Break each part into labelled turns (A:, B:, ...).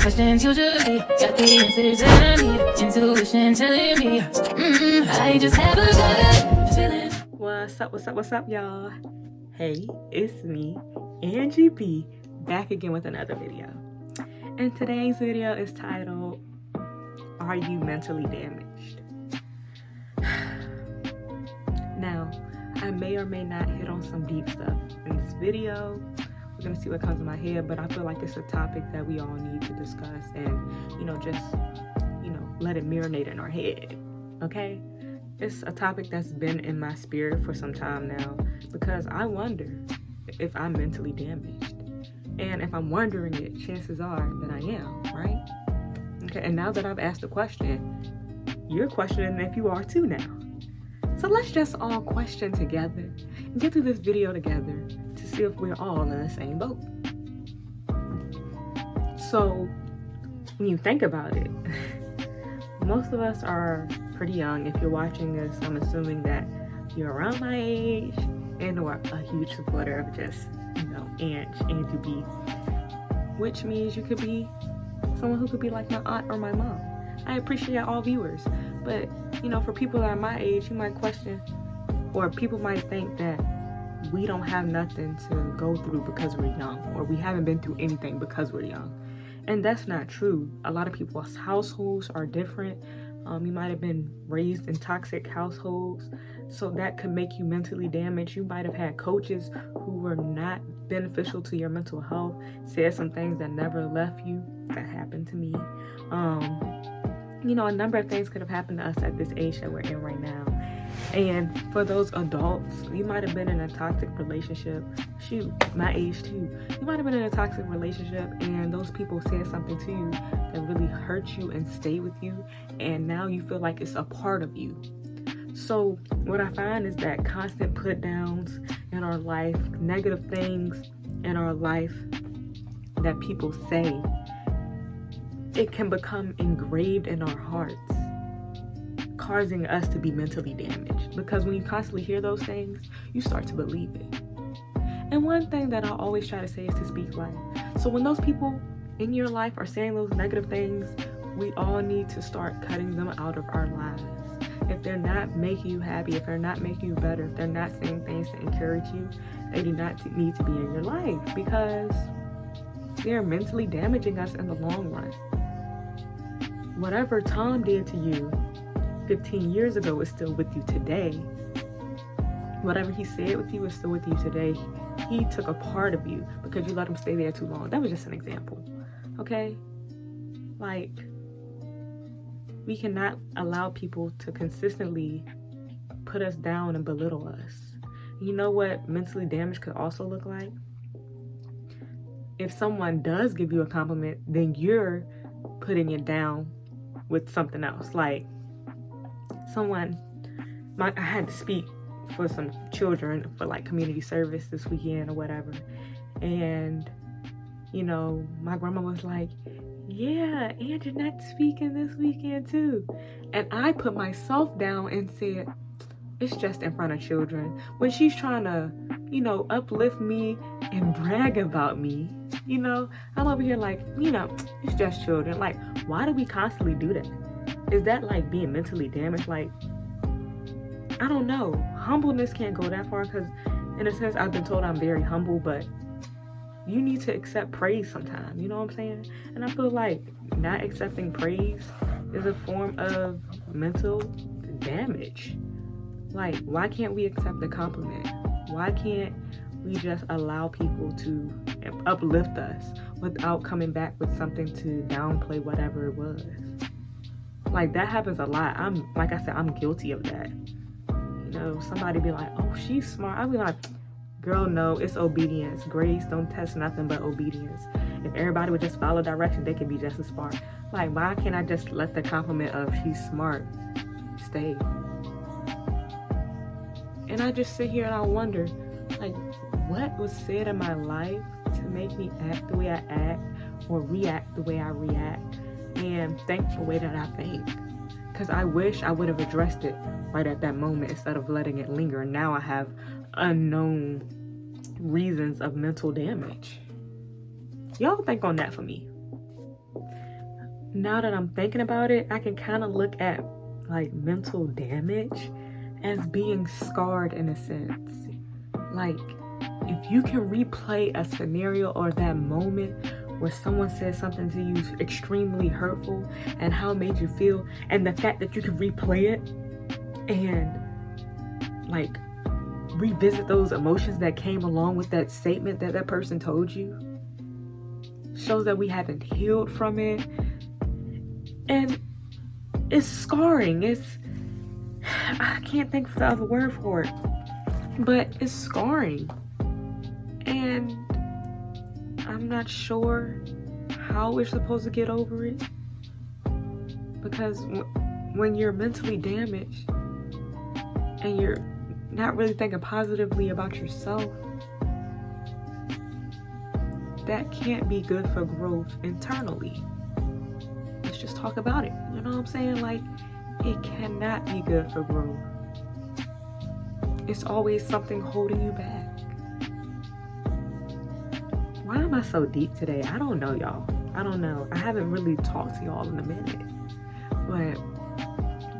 A: questions usually got the answers that I need. Intuition telling me, I just have a good feeling.
B: What's up, y'all? Hey, it's me, Angie B, back again with another video. And today's video is titled, Are You Mentally Damaged? Now, I may or may not hit on some deep stuff in this video. We're gonna see what comes in my head, but I feel like it's a topic that we all need to discuss and, just, let it marinate in our head, okay? It's a topic that's been in my spirit for some time now because I wonder if I'm mentally damaged. And if I'm wondering it, chances are that I am, right? Okay, and now that I've asked the question, you're questioning if you are too now. So let's just all question together and get through this video together to see if we're all in the same boat. So when you think about it, most of us are pretty young. If you're watching this, I'm assuming that you're around my age and or a huge supporter of just, Angie B, which means you could be someone who could be like my aunt or my mom. I appreciate all viewers, but for people that are my age, you might question, or people might think that we don't have nothing to go through because we're young, or we haven't been through anything because we're young. And that's not true. A lot of people's households are different. You might have been raised in toxic households, so that could make you mentally damaged. You might have had coaches who were not beneficial to your mental health, said some things that never left you. That happened to me. A number of things could have happened to us at this age that we're in right now. And for those adults, you might have been in a toxic relationship. Shoot, my age too. You might have been in a toxic relationship and those people said something to you that really hurt you and stayed with you. And now you feel like it's a part of you. So what I find is that constant put downs in our life, negative things in our life that people say, it can become engraved in our hearts, causing us to be mentally damaged. Because when you constantly hear those things, you start to believe it. And one thing that I always try to say is to speak life. So when those people in your life are saying those negative things, we all need to start cutting them out of our lives. If they're not making you happy, if they're not making you better, if they're not saying things to encourage you, they do not need to be in your life because they're mentally damaging us in the long run. Whatever Tom did to you 15 years ago is still with you today. Whatever he said with you is still with you today. He took a part of you because you let him stay there too long. That was just an example, okay? We cannot allow people to consistently put us down and belittle us. You know what mentally damaged could also look like? If someone does give you a compliment, then you're putting it down with something else. Like I had to speak for some children for community service this weekend or whatever. And, my grandma was like, yeah, and you're not speaking this weekend too. And I put myself down and said, it's just in front of children. When she's trying to, uplift me and brag about me, I'm over here it's just children. Why do we constantly do that? Is that being mentally damaged? I don't know. Humbleness can't go that far because in a sense I've been told I'm very humble, but you need to accept praise sometimes. You know what I'm saying? And I feel like not accepting praise is a form of mental damage. Why can't we accept the compliment? Why can't we just allow people to uplift us without coming back with something to downplay whatever it was? That happens a lot. I'm guilty of that. Somebody be like, oh, she's smart. I'll be like, girl, no, it's obedience. Grades don't test nothing but obedience. If everybody would just follow direction, they could be just as smart. Why can't I just let the compliment of she's smart stay? And I just sit here and I wonder, what was said in my life to make me act the way I act or react the way I react and think the way that I think? Because I wish I would have addressed it right at that moment instead of letting it linger. Now I have unknown reasons of mental damage. Y'all think on that for me. now that I'm thinking about it, I can kind of look at like mental damage as being scarred in a sense. Like, if you can replay a scenario or that moment where someone said something to you extremely hurtful and how it made you feel, and the fact that you can replay it and like revisit those emotions that came along with that statement that that person told you, shows that we haven't healed from it. And it's scarring. I can't think of the other word for it, but it's scarring. And I'm not sure how we're supposed to get over it, because when you're mentally damaged and you're not really thinking positively about yourself, that can't be good for growth internally. Let's just talk about it. You know what I'm saying? Like, it cannot be good for growth. It's always something holding you back. Why am I so deep today? I don't know, y'all. I don't know. I haven't really talked to y'all in a minute. But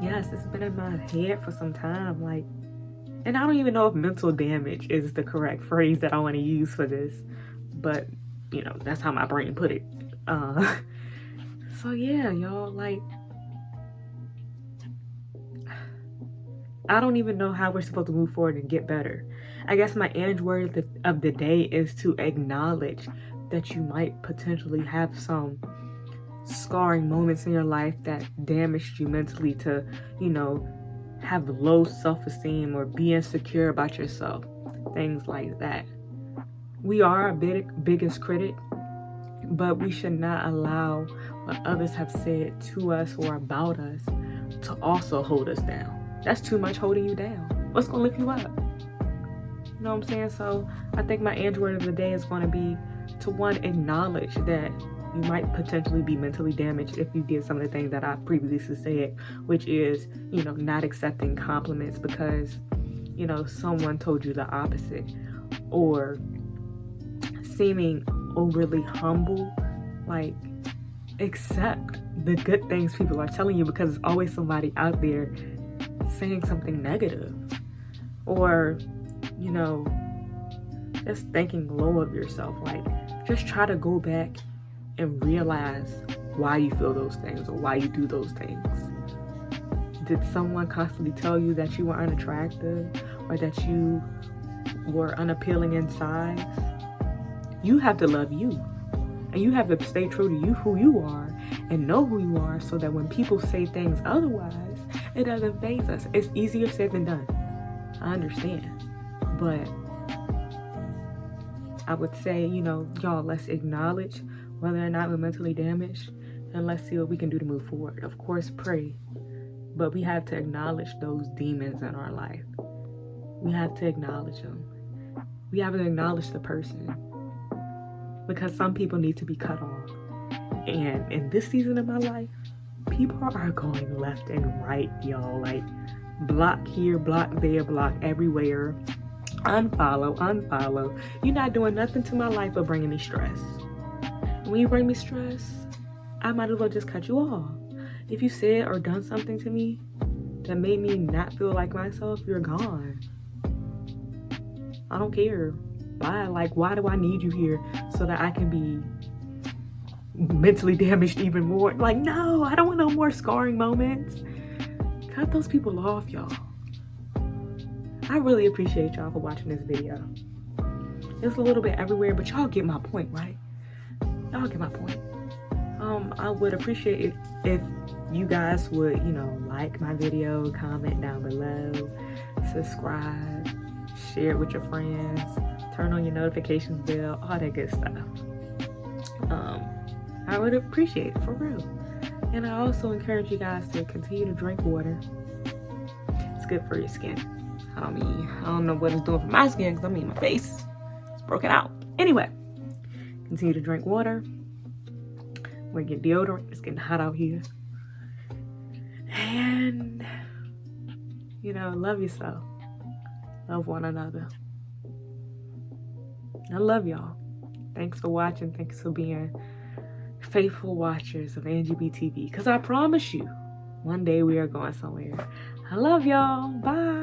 B: yes, it's been in my head for some time. Like, and I don't even know if mental damage is the correct phrase that I want to use for this. But, you know, that's how my brain put it. So yeah, y'all, like, I don't even know how we're supposed to move forward and get better. I guess my end word of the day is to acknowledge that you might potentially have some scarring moments in your life that damaged you mentally to, you know, have low self-esteem or be insecure about yourself, things like that. We are our biggest critic, but we should not allow what others have said to us or about us to also hold us down. That's too much holding you down. What's gonna lift you up? You know what I'm saying? So I think my word of the day is going to be to, one, acknowledge that you might potentially be mentally damaged if you did some of the things that I previously said, which is, you know, not accepting compliments because, you know, someone told you the opposite, or seeming overly humble. Like, accept the good things people are telling you, because there's always somebody out there saying something negative, or, you know, just thinking low of yourself. Like, just try to go back and realize why you feel those things or why you do those things. Did someone constantly tell you that you were unattractive or that you were unappealing in size? You have to love you, and you have to stay true to you, who you are, and know who you are, so that when people say things otherwise, it doesn't faze us. It's easier said than done. I understand. But I would say, you know, y'all, let's acknowledge whether or not we're mentally damaged, and let's see what we can do to move forward. Of course, pray, but we have to acknowledge those demons in our life. We have to acknowledge them. We have to acknowledge the person, because some people need to be cut off. And in this season of my life, people are going left and right, y'all. Like, block here, block there, block everywhere. Unfollow. You're not doing nothing to my life but bringing me stress. When you bring me stress, I might as well just cut you off. If you said or done something to me that made me not feel like myself, you're gone. I don't care. Why? Like, why do I need you here so that I can be mentally damaged even more? Like, no, I don't want no more scarring moments. Cut those people off, y'all. I really appreciate y'all for watching this video. It's a little bit everywhere, but y'all get my point, right? Y'all get my point. I would appreciate it if you guys would, you know, like my video, comment down below, subscribe, share it with your friends, turn on your notifications bell, all that good stuff. I would appreciate it, for real. And I also encourage you guys to continue to drink water. It's good for your skin. I don't know what it's doing for my skin, because my face is broken out. Anyway, continue to drink water. Wear your deodorant. It's getting hot out here. And, you know, love yourself. Love one another. I love y'all. Thanks for watching. Thanks for being faithful watchers of NGB TV, because I promise you, one day we are going somewhere. I love y'all. Bye.